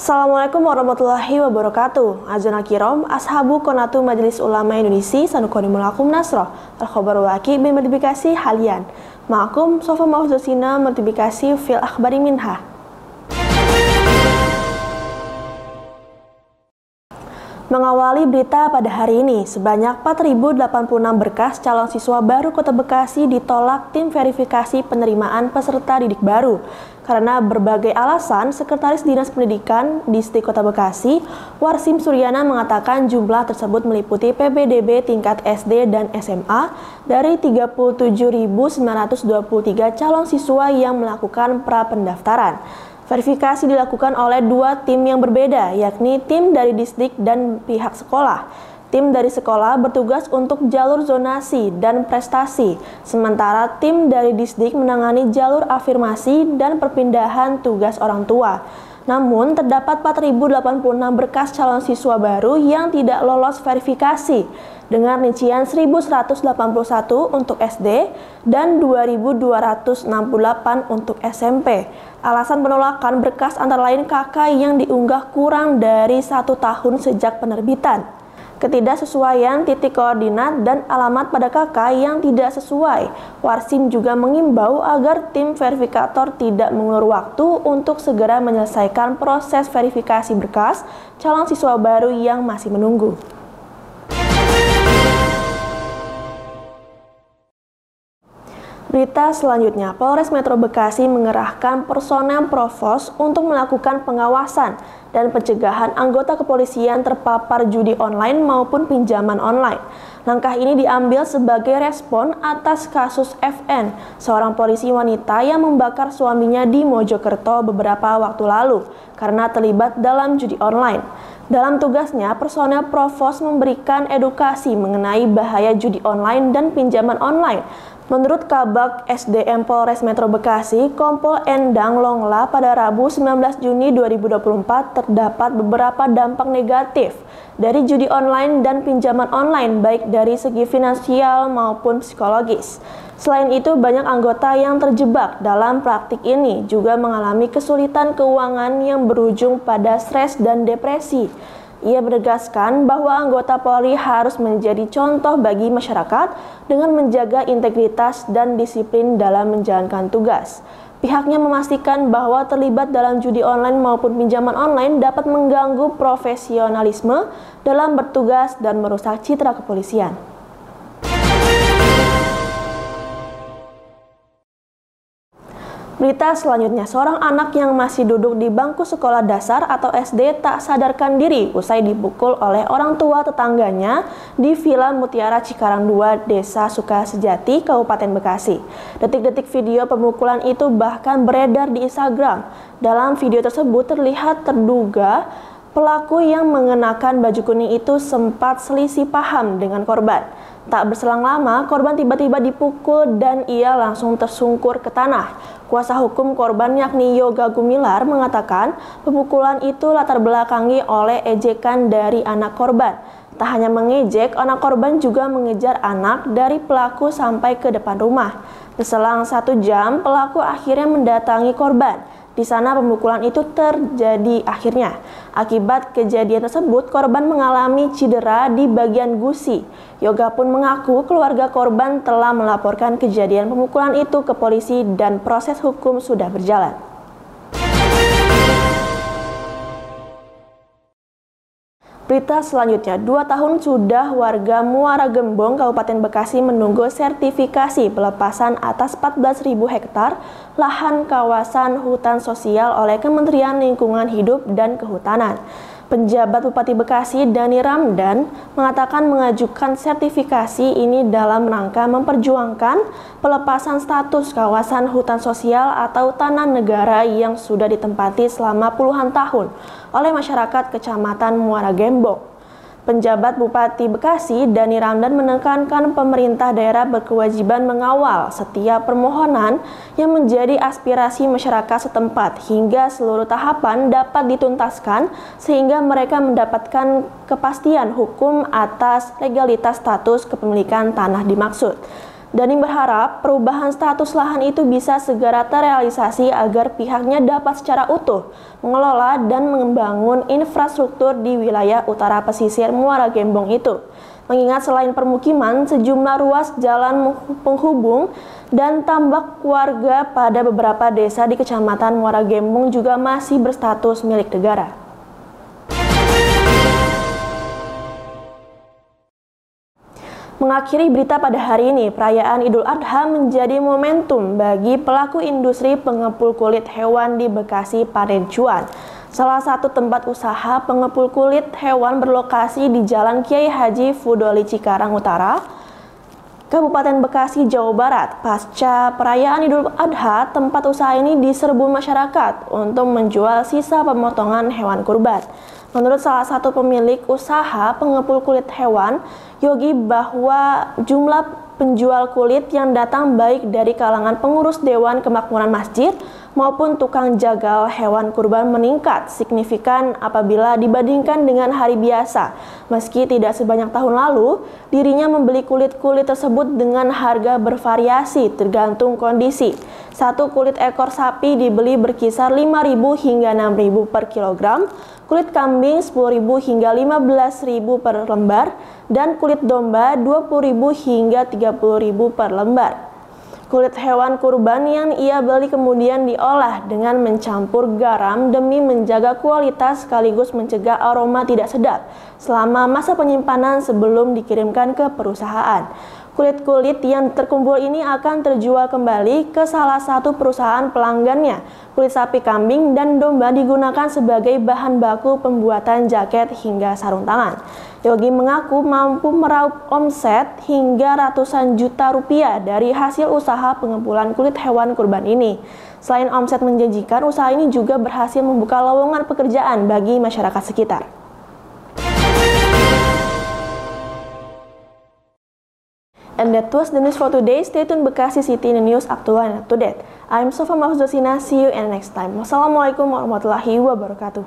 Assalamualaikum warahmatullahi wabarakatuh. Azan al-kiram, ashabu konatu Majelis Ulama Indonesia, sanukonimulakum nasroh, al-khobar waki bimodifikasi halian. Ma'akum, sofa ma'ufzusina modifikasi fil akhbari minha. Mengawali berita pada hari ini, sebanyak 4.086 berkas calon siswa baru Kota Bekasi ditolak tim verifikasi penerimaan peserta didik baru. Karena berbagai alasan, Sekretaris Dinas Pendidikan Distrik Kota Bekasi, Warsim Suryana mengatakan jumlah tersebut meliputi PPDB tingkat SD dan SMA dari 37.923 calon siswa yang melakukan pra-pendaftaran. Verifikasi dilakukan oleh dua tim yang berbeda, yakni tim dari distrik dan pihak sekolah. Tim dari sekolah bertugas untuk jalur zonasi dan prestasi, sementara tim dari distrik menangani jalur afirmasi dan perpindahan tugas orang tua. Namun, terdapat 4.086 berkas calon siswa baru yang tidak lolos verifikasi, dengan rincian 1.181 untuk SD dan 2.268 untuk SMP. Alasan penolakan berkas antara lain KK yang diunggah kurang dari 1 tahun sejak penerbitan, ketidaksesuaian titik koordinat dan alamat pada KK yang tidak sesuai. Warsim juga mengimbau agar tim verifikator tidak mengulur waktu untuk segera menyelesaikan proses verifikasi berkas calon siswa baru yang masih menunggu. Berita selanjutnya, Polres Metro Bekasi mengerahkan personel Provos untuk melakukan pengawasan dan pencegahan anggota kepolisian terpapar judi online maupun pinjaman online. Langkah ini diambil sebagai respon atas kasus FN, seorang polisi wanita yang membakar suaminya di Mojokerto beberapa waktu lalu karena terlibat dalam judi online. Dalam tugasnya, personel Provos memberikan edukasi mengenai bahaya judi online dan pinjaman online. Menurut Kabag SDM Polres Metro Bekasi, Kompol Endang Longla, pada Rabu 19 Juni 2024 terdapat beberapa dampak negatif dari judi online dan pinjaman online, baik dari segi finansial maupun psikologis. Selain itu, banyak anggota yang terjebak dalam praktik ini juga mengalami kesulitan keuangan yang berujung pada stres dan depresi. Ia menegaskan bahwa anggota Polri harus menjadi contoh bagi masyarakat dengan menjaga integritas dan disiplin dalam menjalankan tugas. Pihaknya memastikan bahwa terlibat dalam judi online maupun pinjaman online dapat mengganggu profesionalisme dalam bertugas dan merusak citra kepolisian. Berita selanjutnya, seorang anak yang masih duduk di bangku sekolah dasar atau SD tak sadarkan diri usai dipukul oleh orang tua tetangganya di Villa Mutiara Cikarang 2, Desa Sukasejati, Kabupaten Bekasi. Detik-detik video pemukulan itu bahkan beredar di Instagram. Dalam video tersebut terlihat terduga pelaku yang mengenakan baju kuning itu sempat selisih paham dengan korban. Tak berselang lama, korban tiba-tiba dipukul dan ia langsung tersungkur ke tanah. Kuasa hukum korban yakni Yoga Gumilar mengatakan pemukulan itu latar belakangi oleh ejekan dari anak korban. Tak hanya mengejek, anak korban juga mengejar anak dari pelaku sampai ke depan rumah. Berselang 1 jam, pelaku akhirnya mendatangi korban. Di sana pemukulan itu terjadi akhirnya. Akibat kejadian tersebut, korban mengalami cedera di bagian gusi. Yoga pun mengaku keluarga korban telah melaporkan kejadian pemukulan itu ke polisi dan proses hukum sudah berjalan. Berita selanjutnya, 2 tahun sudah warga Muara Gembong, Kabupaten Bekasi menunggu sertifikasi pelepasan atas 14.000 hektar lahan kawasan hutan sosial oleh Kementerian Lingkungan Hidup dan Kehutanan. Penjabat Bupati Bekasi, Dani Ramdan, mengatakan mengajukan sertifikasi ini dalam rangka memperjuangkan pelepasan status kawasan hutan sosial atau tanah negara yang sudah ditempati selama puluhan tahun oleh masyarakat Kecamatan Muara Gembong. Penjabat Bupati Bekasi, Dani Ramdan, menekankan pemerintah daerah berkewajiban mengawal setiap permohonan yang menjadi aspirasi masyarakat setempat hingga seluruh tahapan dapat dituntaskan sehingga mereka mendapatkan kepastian hukum atas legalitas status kepemilikan tanah dimaksud. Dani berharap perubahan status lahan itu bisa segera terrealisasi agar pihaknya dapat secara utuh mengelola dan membangun infrastruktur di wilayah utara pesisir Muara Gembong itu. Mengingat selain permukiman, sejumlah ruas jalan penghubung dan tambak warga pada beberapa desa di Kecamatan Muara Gembong juga masih berstatus milik negara. Mengakhiri berita pada hari ini, perayaan Idul Adha menjadi momentum bagi pelaku industri pengepul kulit hewan di Bekasi panen cuan. Salah satu tempat usaha pengepul kulit hewan berlokasi di Jalan Kiai Haji Fudoli Cikarang Utara, Kabupaten Bekasi, Jawa Barat. Pasca perayaan Idul Adha, tempat usaha ini diserbu masyarakat untuk menjual sisa pemotongan hewan kurban. Menurut salah satu pemilik usaha pengepul kulit hewan, Yogi, bahwa jumlah penjual kulit yang datang baik dari kalangan pengurus Dewan Kemakmuran Masjid maupun tukang jagal hewan kurban meningkat signifikan apabila dibandingkan dengan hari biasa. Meski tidak sebanyak tahun lalu, dirinya membeli kulit-kulit tersebut dengan harga bervariasi tergantung kondisi. Satu kulit ekor sapi dibeli berkisar 5.000 hingga 6.000 per kilogram, kulit kambing 10.000 hingga 15.000 per lembar, dan kulit domba 20.000 hingga 30.000 per lembar. Kulit hewan kurban yang ia beli kemudian diolah dengan mencampur garam demi menjaga kualitas sekaligus mencegah aroma tidak sedap selama masa penyimpanan sebelum dikirimkan ke perusahaan. Kulit-kulit yang terkumpul ini akan terjual kembali ke salah satu perusahaan pelanggannya. Kulit sapi, kambing, dan domba digunakan sebagai bahan baku pembuatan jaket hingga sarung tangan. Yogi mengaku mampu meraup omset hingga ratusan juta rupiah dari hasil usaha pengeppulan kulit hewan kurban ini. Selain omset menjanjikan, usaha ini juga berhasil membuka lowongan pekerjaan bagi masyarakat sekitar. And that was the news for today. Stay tuned Bekasi City in the news up to and up to date. I'm Sofa Mahfuzosina. See you in the next time. Wassalamualaikum warahmatullahi wabarakatuh.